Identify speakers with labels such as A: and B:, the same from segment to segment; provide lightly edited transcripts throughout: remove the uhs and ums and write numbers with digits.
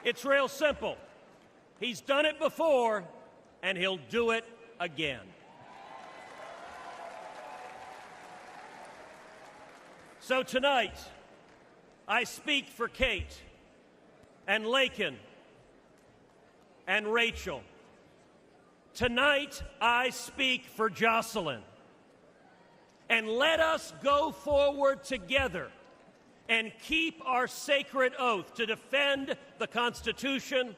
A: It's real simple. He's done it before, and he'll do it again. So tonight, I speak for Kate and Lakin and Rachel. Tonight, I speak for Jocelyn. And let us go forward together and keep our sacred oath to defend the Constitution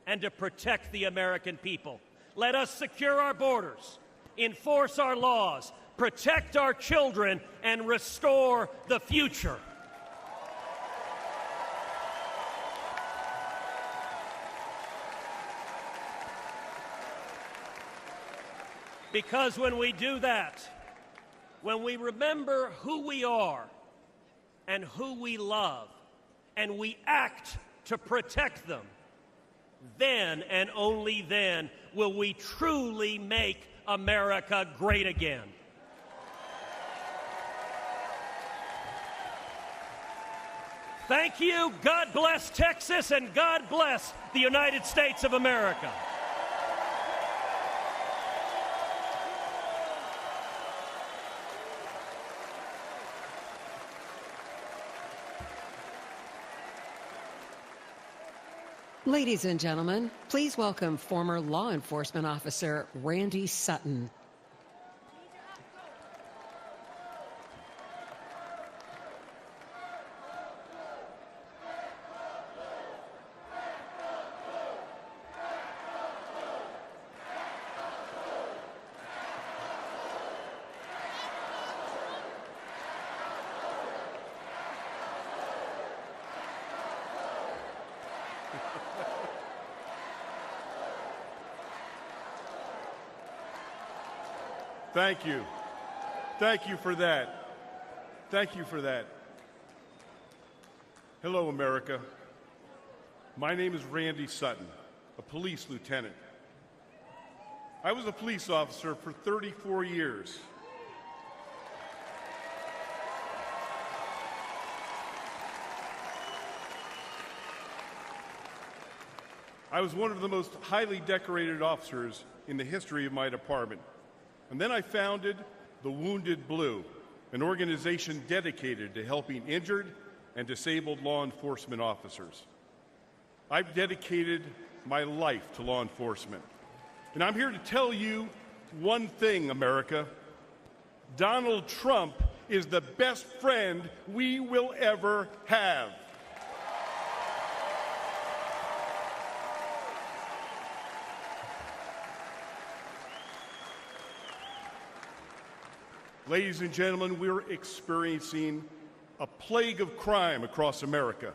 A: and to protect the American people. Let us secure our borders, enforce our laws, protect our children, and restore the future. Because when we do that, when we remember who we are and who we love, and we act to protect them, then and only then will we truly make America great again. Thank you. God bless Texas, and God bless the United States of America.
B: Ladies and gentlemen, please welcome former law enforcement officer Randy Sutton.
C: Thank you. Thank you for that. Thank you for that. Hello, America. My name is Randy Sutton, a police lieutenant. I was a police officer for 34 years. I was one of the most highly decorated officers in the history of my department. And then I founded the Wounded Blue, an organization dedicated to helping injured and disabled law enforcement officers. I've dedicated my life to law enforcement. And I'm here to tell you one thing, America. Donald Trump is the best friend we will ever have. Ladies and gentlemen, we're experiencing a plague of crime across America.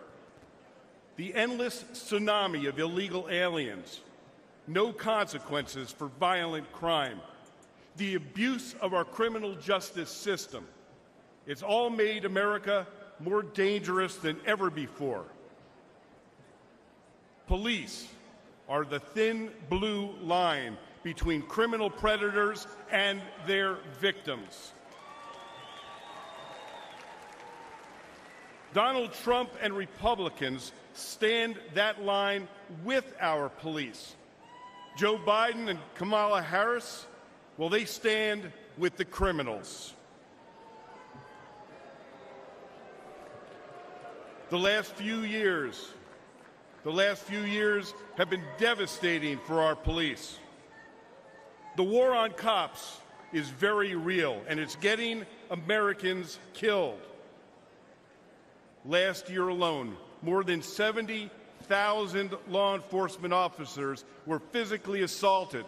C: The endless tsunami of illegal aliens, no consequences for violent crime, the abuse of our criminal justice system. It's all made America more dangerous than ever before. Police are the thin blue line between criminal predators and their victims. Donald Trump and Republicans stand that line with our police. Joe Biden and Kamala Harris, well, they stand with the criminals. The last few years have been devastating for our police. The war on cops is very real, and it's getting Americans killed. Last year alone, more than 70,000 law enforcement officers were physically assaulted.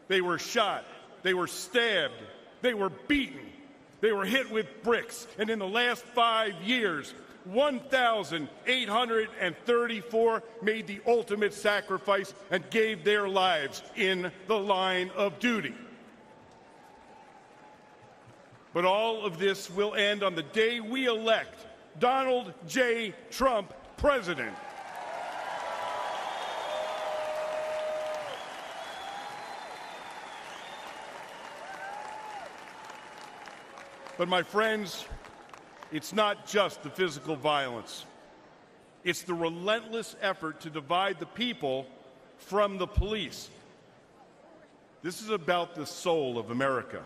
C: They were shot, they were stabbed, they were beaten, they were hit with bricks. And in the last 5 years, 1,834 made the ultimate sacrifice and gave their lives in the line of duty. But all of this will end on the day we elect Donald J. Trump president. But my friends, it's not just the physical violence. It's the relentless effort to divide the people from the police. This is about the soul of America.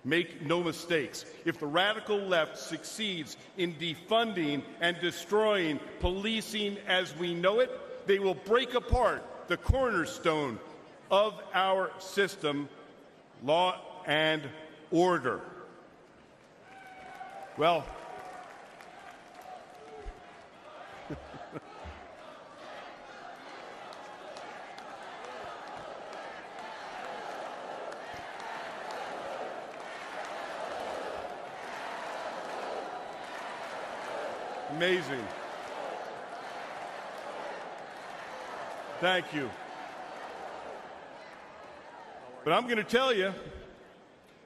C: Make no mistakes. If the radical left succeeds in defunding and destroying policing as we know it, they will break apart the cornerstone of our system, law and order. Well, amazing. Thank you. But I'm going to tell you,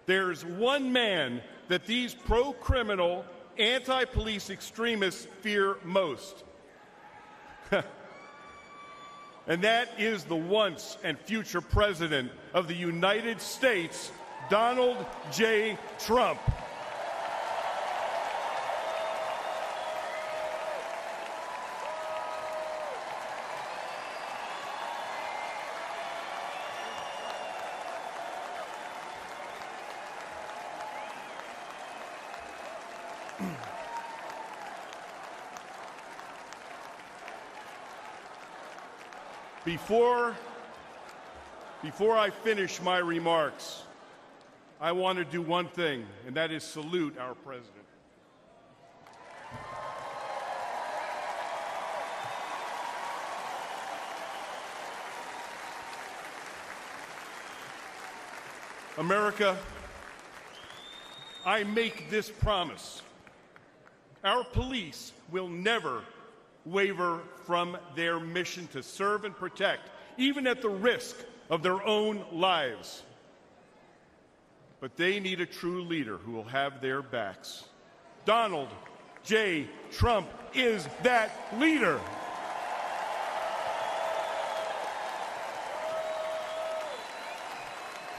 C: there's one man that these pro-criminal, anti-police extremists fear most. And that is the once and future president of the United States, Donald J. Trump. Before I finish my remarks, I want to do one thing, and that is salute our president. America, I make this promise. Our police will never waver from their mission to serve and protect, even at the risk of their own lives. But they need a true leader who will have their backs. Donald J. Trump is that leader.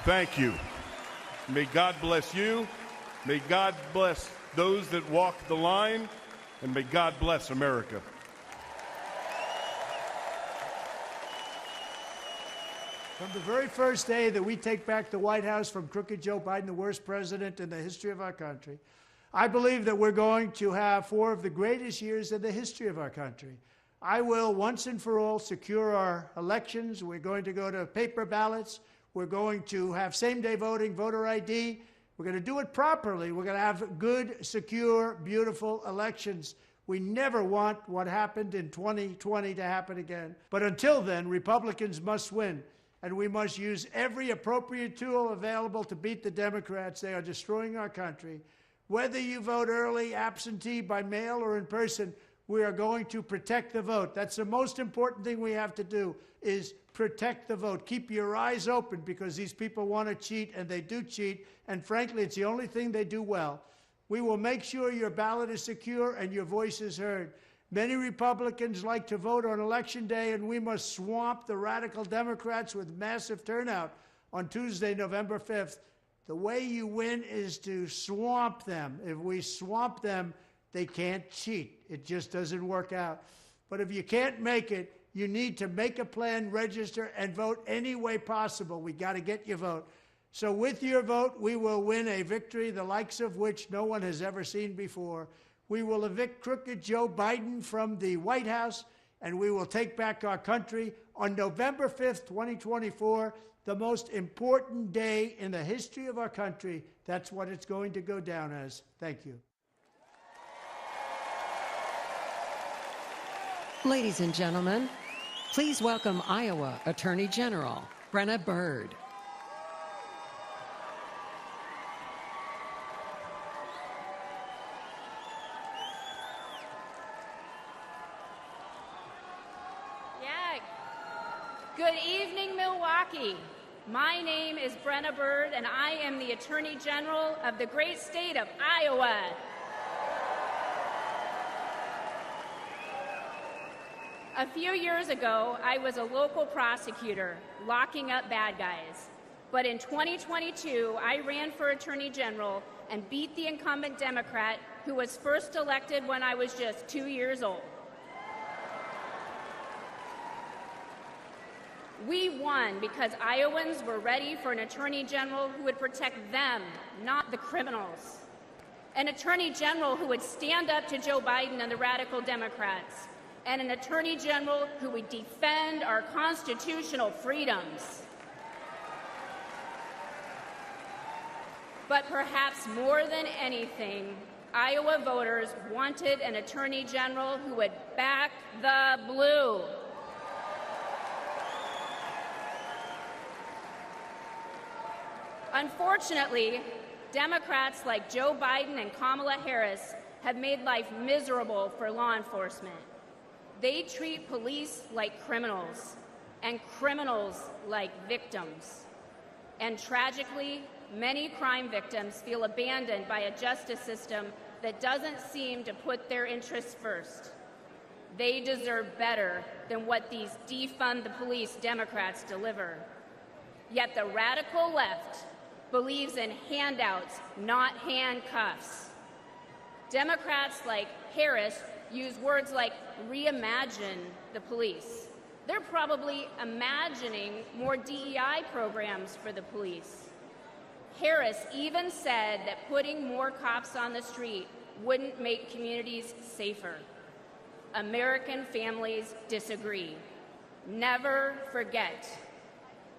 C: Thank you. May God bless you. May God bless those that walk the line. And may God bless America.
D: From the very first day that we take back the White House from crooked Joe Biden, the worst president in the history of our country, I believe that we're going to have 4 of the greatest years in the history of our country. I will, once and for all, secure our elections. We're going to go to paper ballots. We're going to have same-day voting, voter ID. We're going to do it properly. We're going to have good, secure, beautiful elections. We never want what happened in 2020 to happen again. But until then, Republicans must win. And we must use every appropriate tool available to beat the Democrats. They are destroying our country. Whether you vote early, absentee, by mail, or in person, we are going to protect the vote. That's the most important thing we have to do, is protect the vote. Keep your eyes open, because these people want to cheat, and they do cheat. And frankly, it's the only thing they do well. We will make sure your ballot is secure and your voice is heard. Many Republicans like to vote on Election Day, and we must swamp the radical Democrats with massive turnout on Tuesday, November 5th. The way you win is to swamp them. If we swamp them, they can't cheat. It just doesn't work out. But if you can't make it, you need to make a plan, register, and vote any way possible. We got to get your vote. So with your vote, we will win a victory the likes of which no one has ever seen before. We will evict crooked Joe Biden from the White House, and we will take back our country on November 5th, 2024, the most important day in the history of our country. That's what it's going to go down as. Thank you.
B: Ladies and gentlemen, please welcome Iowa Attorney General Brenna Bird.
E: Good evening, Milwaukee. My name is Brenna Bird, and I am the Attorney General of the great state of Iowa. A few years ago, I was a local prosecutor locking up bad guys. But in 2022, I ran for Attorney General and beat the incumbent Democrat who was first elected when I was just 2 years old. We won because Iowans were ready for an attorney general who would protect them, not the criminals. An attorney general who would stand up to Joe Biden and the radical Democrats, and an attorney general who would defend our constitutional freedoms. But perhaps more than anything, Iowa voters wanted an attorney general who would back the blue. Unfortunately, Democrats like Joe Biden and Kamala Harris have made life miserable for law enforcement. They treat police like criminals, and criminals like victims. And tragically, many crime victims feel abandoned by a justice system that doesn't seem to put their interests first. They deserve better than what these defund the police Democrats deliver. Yet the radical left believes in handouts, not handcuffs. Democrats like Harris use words like reimagine the police. They're probably imagining more DEI programs for the police. Harris even said that putting more cops on the street wouldn't make communities safer. American families disagree. Never forget.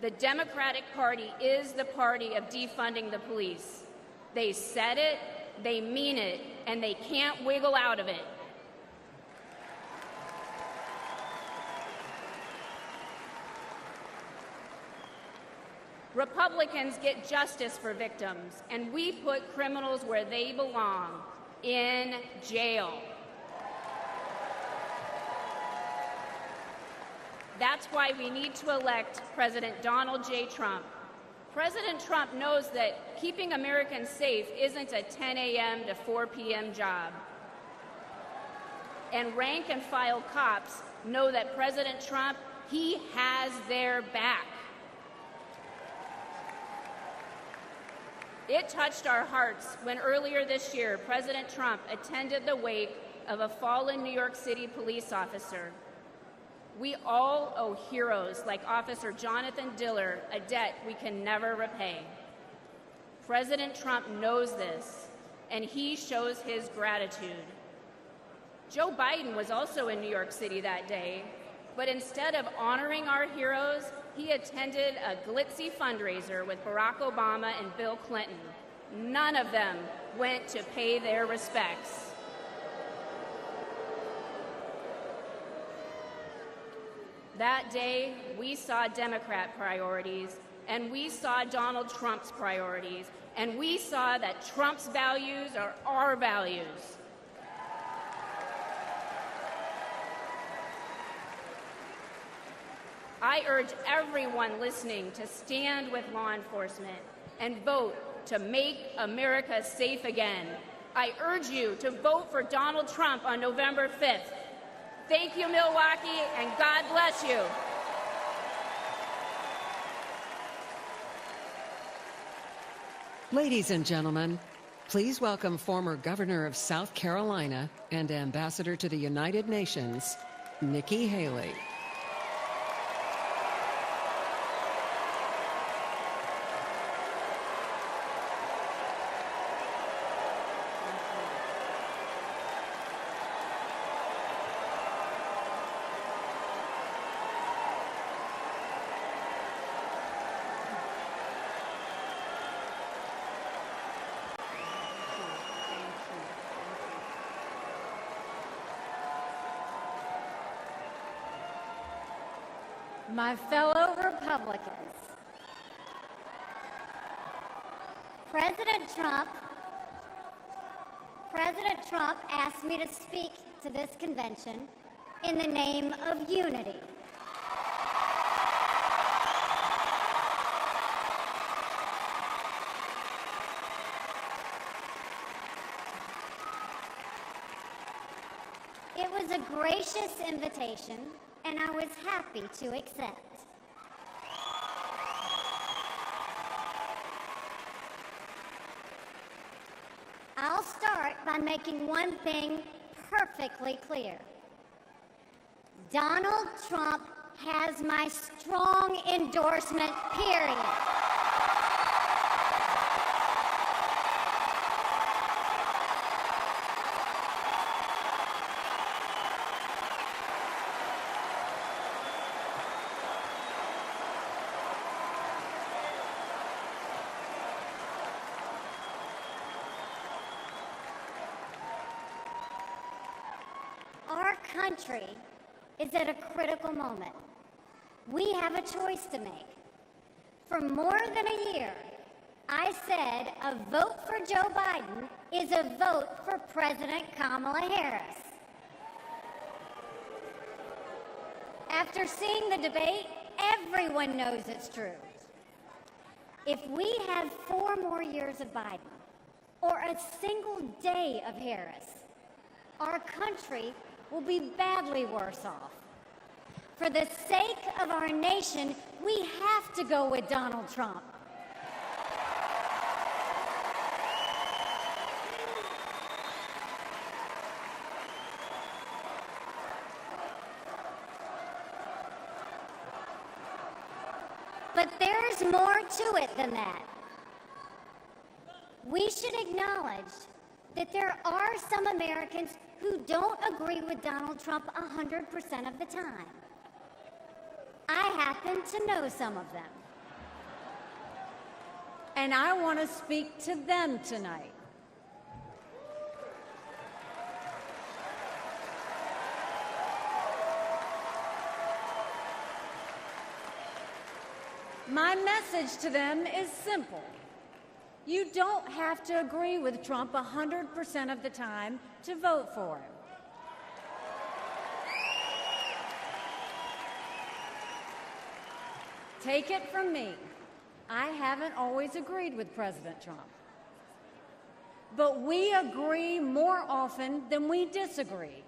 E: The Democratic Party is the party of defunding the police. They said it, they mean it, and they can't wiggle out of it. Republicans get justice for victims, and we put criminals where they belong, in jail. That's why we need to elect President Donald J. Trump. President Trump knows that keeping Americans safe isn't a 10 a.m. to 4 p.m. job. And rank and file cops know that President Trump, he has their back. It touched our hearts when earlier this year, President Trump attended the wake of a fallen New York City police officer. We all owe heroes like Officer Jonathan Diller a debt we can never repay. President Trump knows this, and he shows his gratitude. Joe Biden was also in New York City that day, but instead of honoring our heroes, he attended a glitzy fundraiser with Barack Obama and Bill Clinton. None of them went to pay their respects. That day, we saw Democrat priorities, and we saw Donald Trump's priorities, and we saw that Trump's values are our values. I urge everyone listening to stand with law enforcement and vote to make America safe again. I urge you to vote for Donald Trump on November 5th. Thank you, Milwaukee, and God bless you.
B: Ladies and gentlemen, please welcome former Governor of South Carolina and Ambassador to the United Nations, Nikki Haley.
F: My fellow Republicans, President Trump asked me to speak to this convention in the name of unity. It was a gracious invitation, and I was happy to accept. I'll start by making one thing perfectly clear. Donald Trump has my strong endorsement, period. Our country is at a critical moment. We have a choice to make. For more than a year, I said a vote for Joe Biden is a vote for President Kamala Harris. After seeing the debate, everyone knows it's true. If we have 4 more years of Biden, or a single day of Harris, our country will be badly worse off. For the sake of our nation, we have to go with Donald Trump. But there's more to it than that. We should acknowledge that there are some Americans who don't agree with Donald Trump 100% of the time. I happen to know some of them.
G: And I want to speak to them tonight. My message to them is simple. You don't have to agree with Trump 100% of the time to vote for him. Take it from me, I haven't always agreed with President Trump. But we agree more often than we disagree.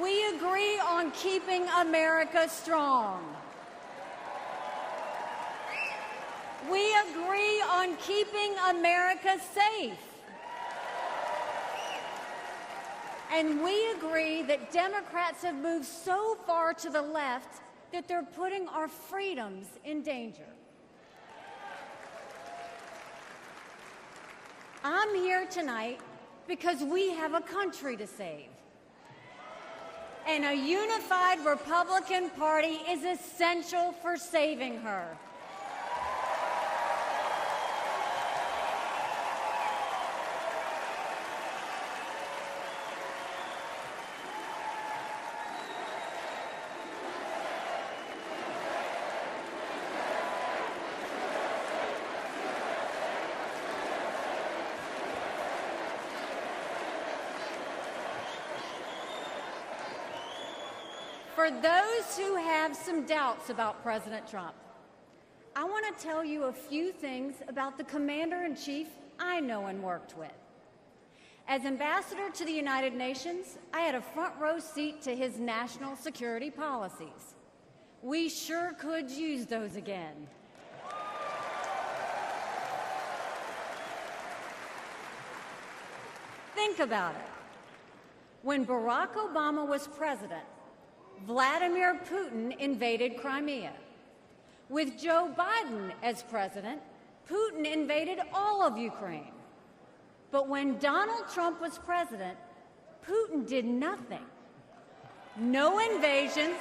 G: We agree on keeping America strong. We agree on keeping America safe. And we agree that Democrats have moved so far to the left that they're putting our freedoms in danger. I'm here tonight because we have a country to save. And a unified Republican Party is essential for saving her. For those who have some doubts about President Trump, I want to tell you a few things about the Commander-in-Chief I know and worked with. As Ambassador to the United Nations, I had a front row seat to his national security policies. We sure could use those again. Think about it. When Barack Obama was president, Vladimir Putin invaded Crimea. With Joe Biden as president, Putin invaded all of Ukraine. But when Donald Trump was president, Putin did nothing. No invasions.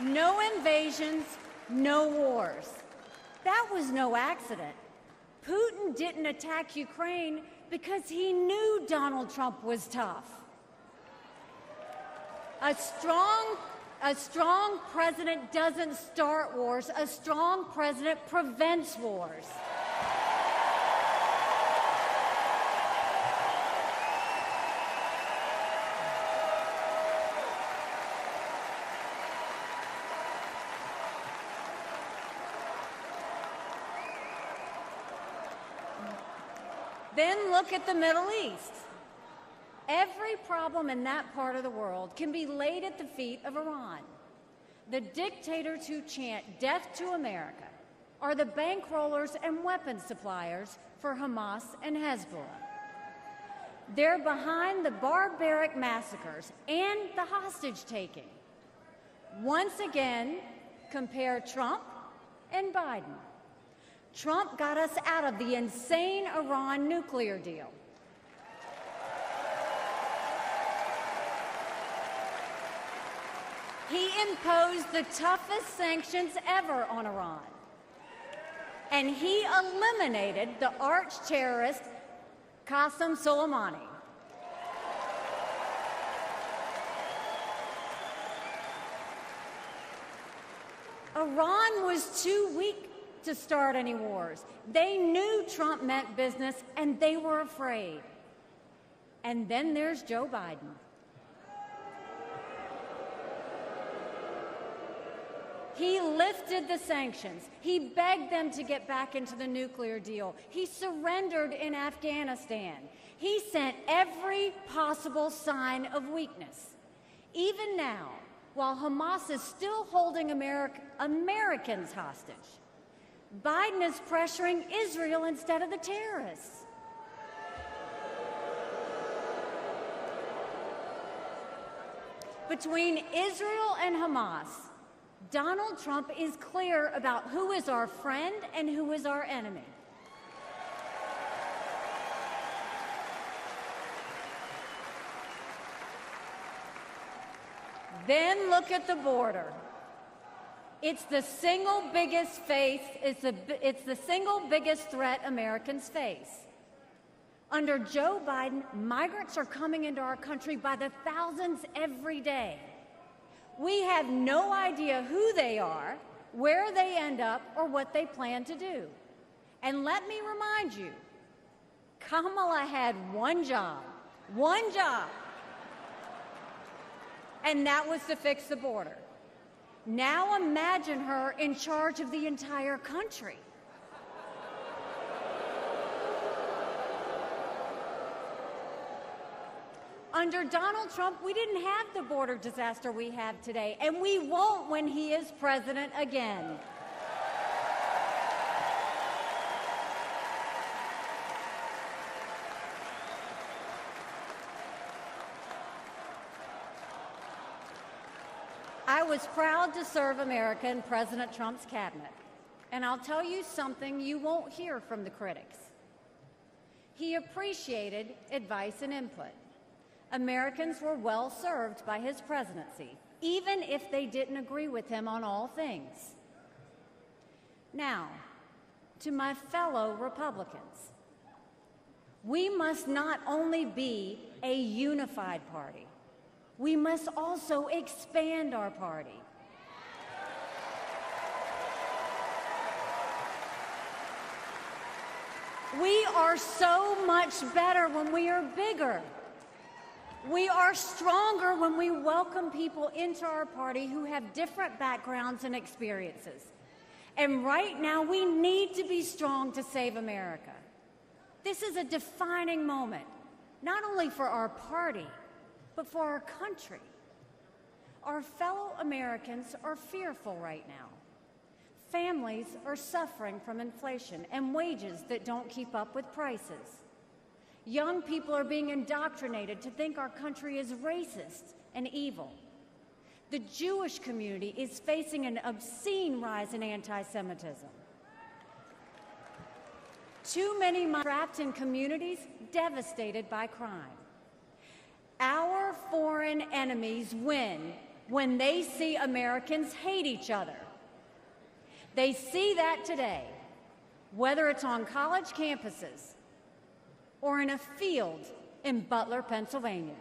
G: No invasions, no wars. That was no accident. Putin didn't attack Ukraine because he knew Donald Trump was tough. A strong president doesn't start wars. A strong president prevents wars. Then look at the Middle East. Every problem in that part of the world can be laid at the feet of Iran, the dictators who chant death to America, are the bankrollers and weapons suppliers for Hamas and Hezbollah. They're behind the barbaric massacres and the hostage-taking. Once again, compare Trump and Biden. Trump got us out of the insane Iran nuclear deal. He imposed the toughest sanctions ever on Iran. And he eliminated the arch-terrorist Qasem Soleimani. Iran was too weak to start any wars. They knew Trump meant business, and they were afraid. And then there's Joe Biden. He lifted the sanctions. He begged them to get back into the nuclear deal. He surrendered in Afghanistan. He sent every possible sign of weakness. Even now, while Hamas is still holding Americans hostage, Biden is pressuring Israel instead of the terrorists. Between Israel and Hamas, Donald Trump is clear about who is our friend and who is our enemy. Then look at the border. It's the single biggest it's the single biggest threat Americans face. Under Joe Biden, migrants are coming into our country by the thousands every day. We have no idea who they are, where they end up, or what they plan to do. And let me remind you, Kamala had one job, and that was to fix the border. Now imagine her in charge of the entire country. Under Donald Trump, we didn't have the border disaster we have today, and we won't when he is president again. I was proud to serve America in President Trump's cabinet, and I'll tell you something you won't hear from the critics. He appreciated advice and input. Americans were well served by his presidency, even if they didn't agree with him on all things. Now, to my fellow Republicans, we must not only be a unified party, we must also expand our party. We are so much better when we are bigger. We are stronger when we welcome people into our party who have different backgrounds and experiences. And right now, we need to be strong to save America. This is a defining moment, not only for our party, but for our country. Our fellow Americans are fearful right now. Families are suffering from inflation and wages that don't keep up with prices. Young people are being indoctrinated to think our country is racist and evil. The Jewish community is facing an obscene rise in anti-Semitism. Too many trapped in communities devastated by crime. Our foreign enemies win when they see Americans hate each other. They see that today, whether it's on college campuses or in a field in Butler, Pennsylvania.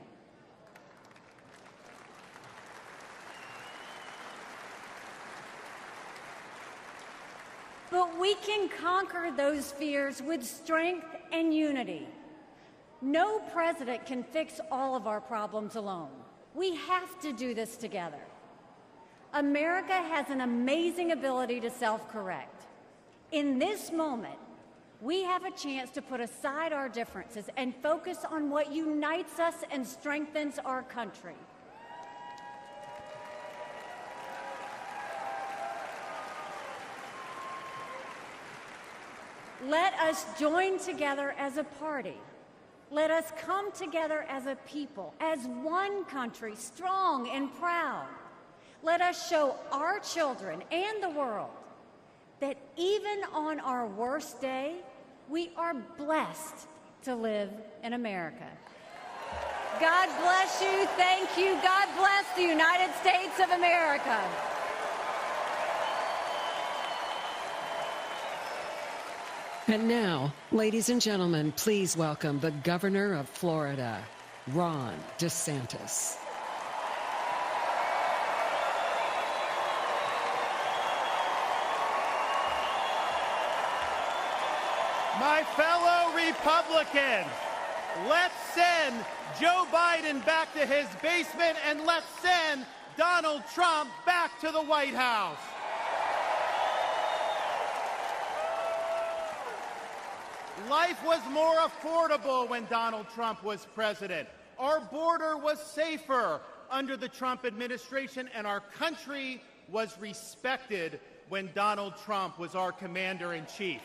G: But we can conquer those fears with strength and unity. No president can fix all of our problems alone. We have to do this together. America has an amazing ability to self-correct. In this moment, we have a chance to put aside our differences and focus on what unites us and strengthens our country. Let us join together as a party. Let us come together as a people, as one country, strong and proud. Let us show our children and the world that even on our worst day, we are blessed to live in America. God bless you. Thank you. God bless the United States of America.
B: And now, ladies and gentlemen, please welcome the Governor of Florida, Ron DeSantis.
H: My fellow Republicans, let's send Joe Biden back to his basement and let's send Donald Trump back to the White House. Life was more affordable when Donald Trump was president. Our border was safer under the Trump administration, and our country was respected when Donald Trump was our commander-in-chief.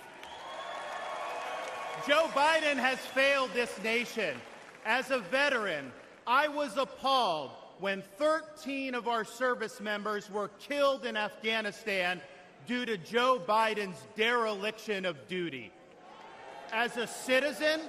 H: Joe Biden has failed this nation. As a veteran, I was appalled when 13 of our service members were killed in Afghanistan due to Joe Biden's dereliction of duty. As a citizen,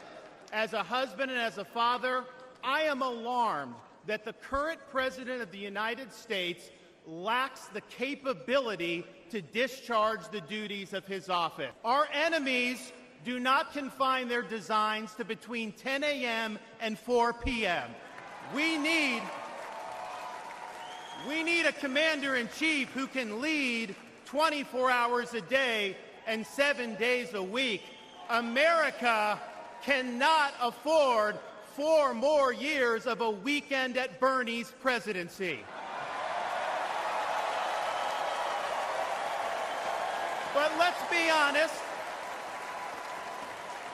H: as a husband, and as a father, I am alarmed that the current President of the United States lacks the capability to discharge the duties of his office. Our enemies do not confine their designs to between 10 a.m. and 4 p.m. We need a commander-in-chief who can lead 24 hours a day and 7 days a week. America cannot afford 4 more years of a weekend at Bernie's presidency. But let's be honest.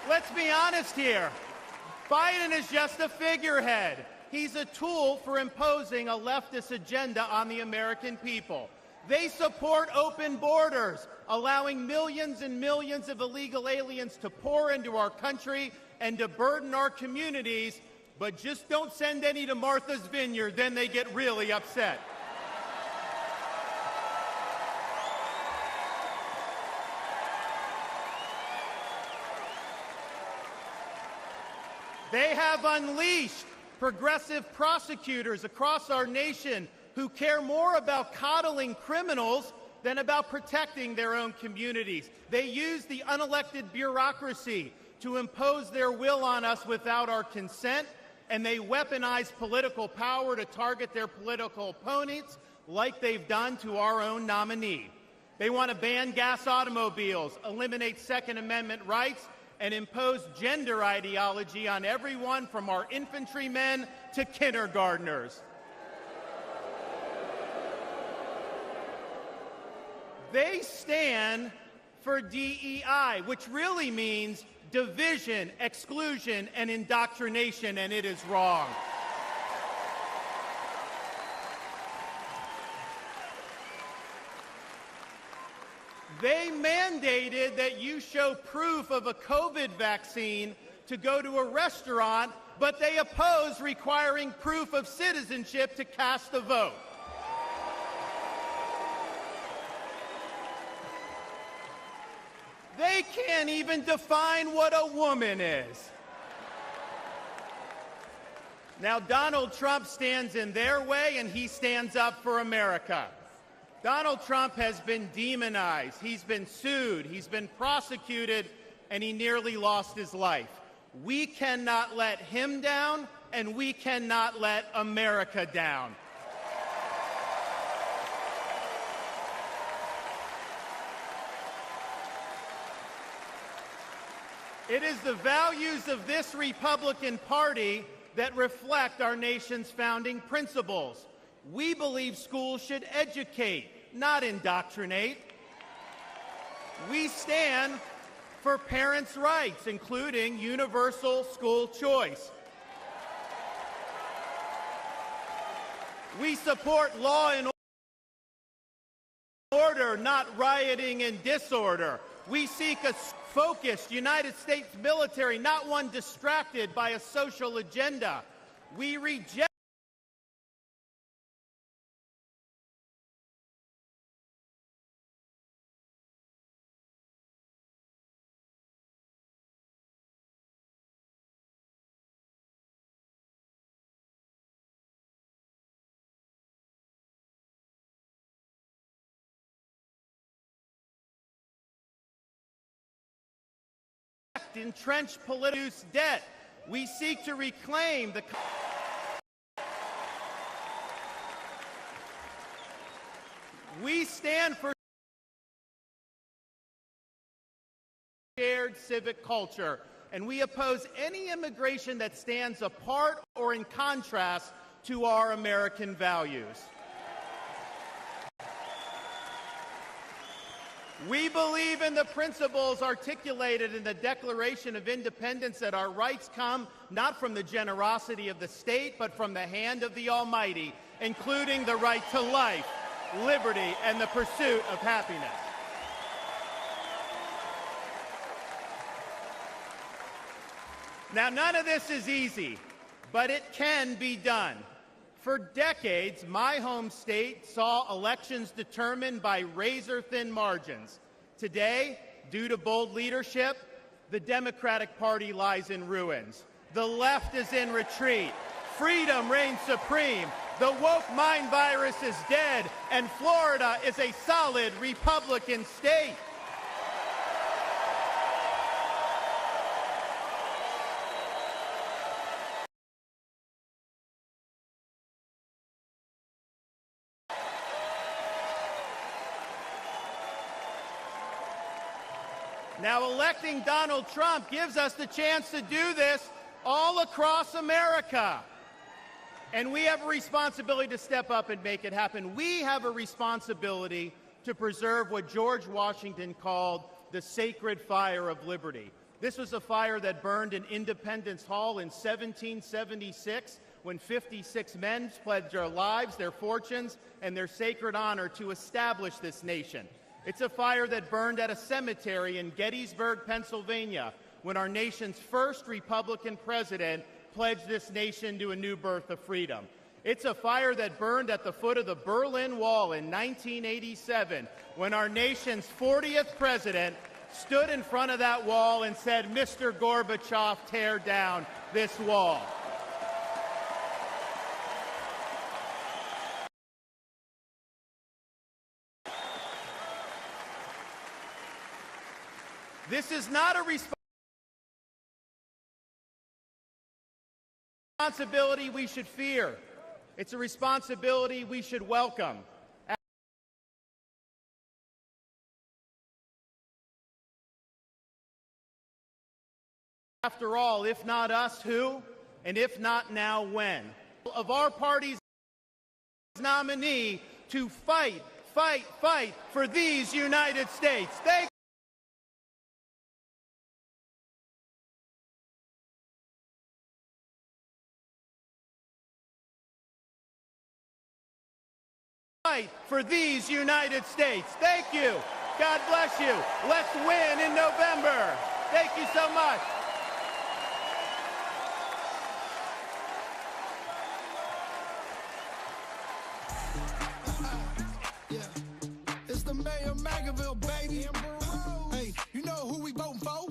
H: Let's be honest here. Biden is just a figurehead. He's a tool for imposing a leftist agenda on the American people. They support open borders, allowing millions and millions of illegal aliens to pour into our country and to burden our communities, but just don't send any to Martha's Vineyard, then they get really upset. They have unleashed progressive prosecutors across our nation who care more about coddling criminals than about protecting their own communities. They use the unelected bureaucracy to impose their will on us without our consent, and they weaponize political power to target their political opponents like they've done to our own nominee. They want to ban gas automobiles, eliminate Second Amendment rights, and impose gender ideology on everyone from our infantrymen to kindergartners. They stand for DEI, which really means division, exclusion, and indoctrination, and it is wrong. They mandated that you show proof of a COVID vaccine to go to a restaurant, but they oppose requiring proof of citizenship to cast a vote. They can't even define what a woman is. Now, Donald Trump stands in their way, and he stands up for America. Donald Trump has been demonized, he's been sued, he's been prosecuted, and he nearly lost his life. We cannot let him down, and we cannot let America down. It is the values of this Republican Party that reflect our nation's founding principles. We believe schools should educate, not indoctrinate. We stand for parents' rights, including universal school choice. We support law and order, not rioting and disorder. We seek a focused United States military, not one distracted by a social agenda. We reject entrenched political debt. We seek to reclaim the We stand for shared civic culture, and we oppose any immigration that stands apart or in contrast to our American values. We believe in the principles articulated in the Declaration of Independence that our rights come not from the generosity of the state, but from the hand of the Almighty, including the right to life, liberty, and the pursuit of happiness. Now, none of this is easy, but it can be done. For decades, my home state saw elections determined by razor-thin margins. Today, due to bold leadership, the Democratic Party lies in ruins. The left is in retreat. Freedom reigns supreme. The woke mind virus is dead, and Florida is a solid Republican state. Now, electing Donald Trump gives us the chance to do this all across America. And we have a responsibility to step up and make it happen. We have a responsibility to preserve what George Washington called the sacred fire of liberty. This was a fire that burned in Independence Hall in 1776 when 56 men pledged their lives, their fortunes, and their sacred honor to establish this nation. It's a fire that burned at a cemetery in Gettysburg, Pennsylvania, when our nation's first Republican president pledged this nation to a new birth of freedom. It's a fire that burned at the foot of the Berlin Wall in 1987, when our nation's 40th president stood in front of that wall and said, "Mr. Gorbachev, tear down this wall." This is not a responsibility we should fear. It's a responsibility we should welcome. After all, if not us, who? And if not now, when? Of our party's nominee to fight for these United States. For these United States. Thank you. God bless you. Let's win in November. Thank you so much.
I: It's the mayor of Magaville, baby. Hey, you know who we voting for?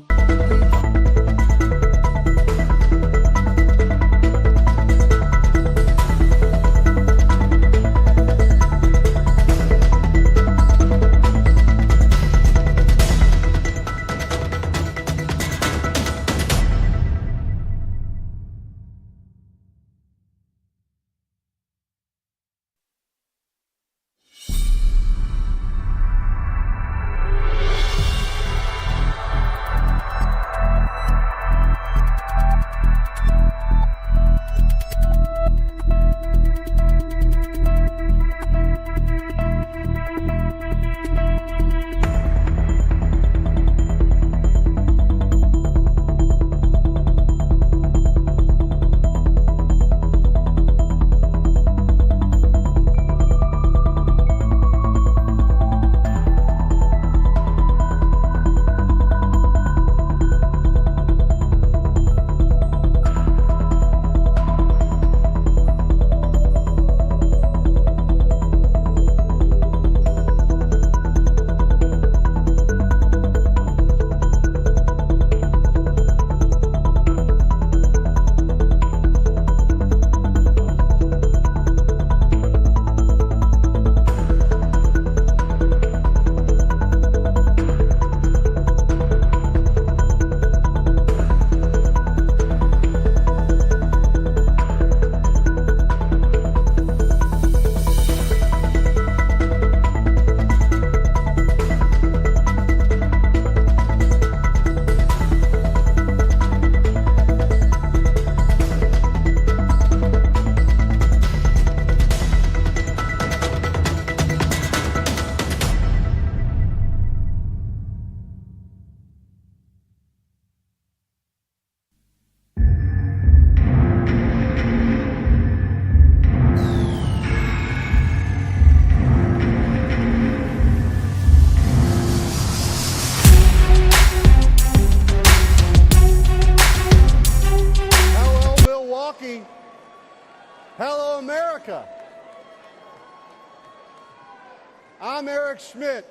J: I'm Eric Schmidt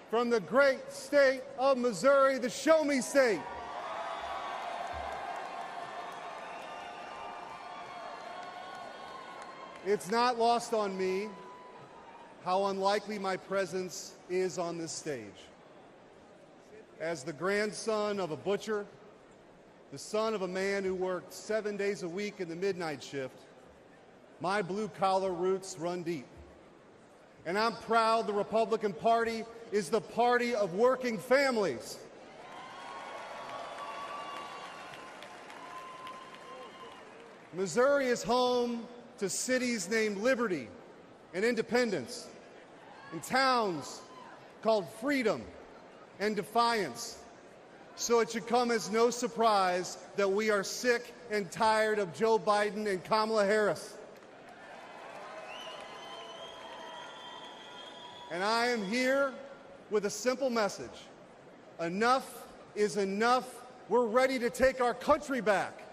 J: from the great state of Missouri, the Show Me State. It's not lost on me how unlikely my presence is on this stage. As the grandson of a butcher, the son of a man who worked 7 days a week in the midnight shift, my blue-collar roots run deep. And I'm proud the Republican Party is the party of working families. Missouri is home to cities named Liberty and Independence, and towns called Freedom and Defiance. So it should come as no surprise that we are sick and tired of Joe Biden and Kamala Harris. And I am here with a simple message. Enough is enough. We're ready to take our country back.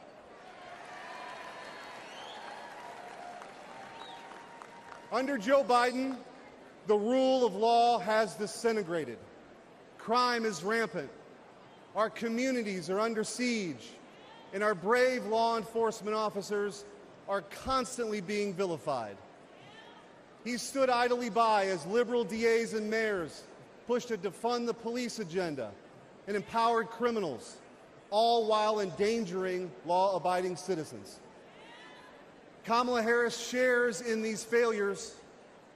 J: Under Joe Biden, the rule of law has disintegrated. Crime is rampant. Our communities are under siege, and our brave law enforcement officers are constantly being vilified. He stood idly by as liberal DAs and mayors pushed a defund the police agenda and empowered criminals, all while endangering law-abiding citizens. Kamala Harris shares in these failures.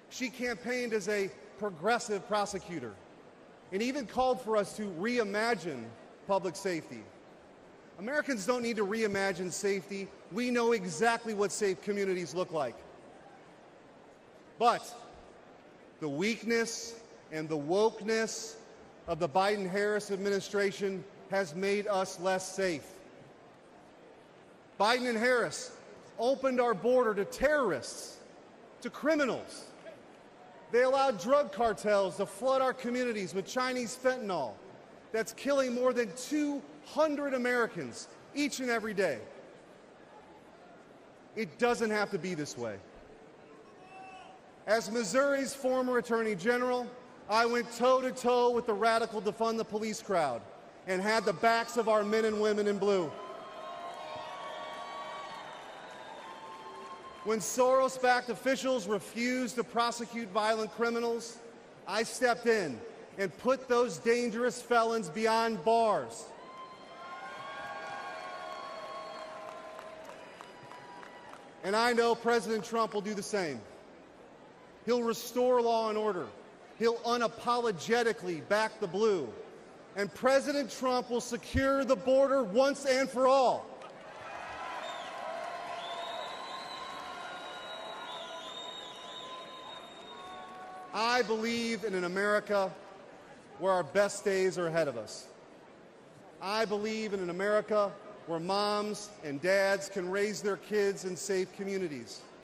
J: She campaigned as a progressive prosecutor and even called for us to reimagine public safety. Americans don't need to reimagine safety. We know exactly what safe communities look like. But the weakness and the wokeness of the Biden-Harris administration has made us less safe. Biden and Harris opened our border to terrorists, to criminals. They allowed drug cartels to flood our communities with Chinese fentanyl that's killing more than 200 Americans each and every day. It doesn't have to be this way. As Missouri's former Attorney General, I went toe-to-toe with the radical defund the police crowd and had the backs of our men and women in blue. When Soros-backed officials refused to prosecute violent criminals, I stepped in and put those dangerous felons behind bars. And I know President Trump will do the same. He'll restore law and order. He'll unapologetically back the blue. And President Trump will secure the border once and for all. I believe in an America where our best days are ahead of us. I believe in an America where moms and dads can raise their kids in safe communities.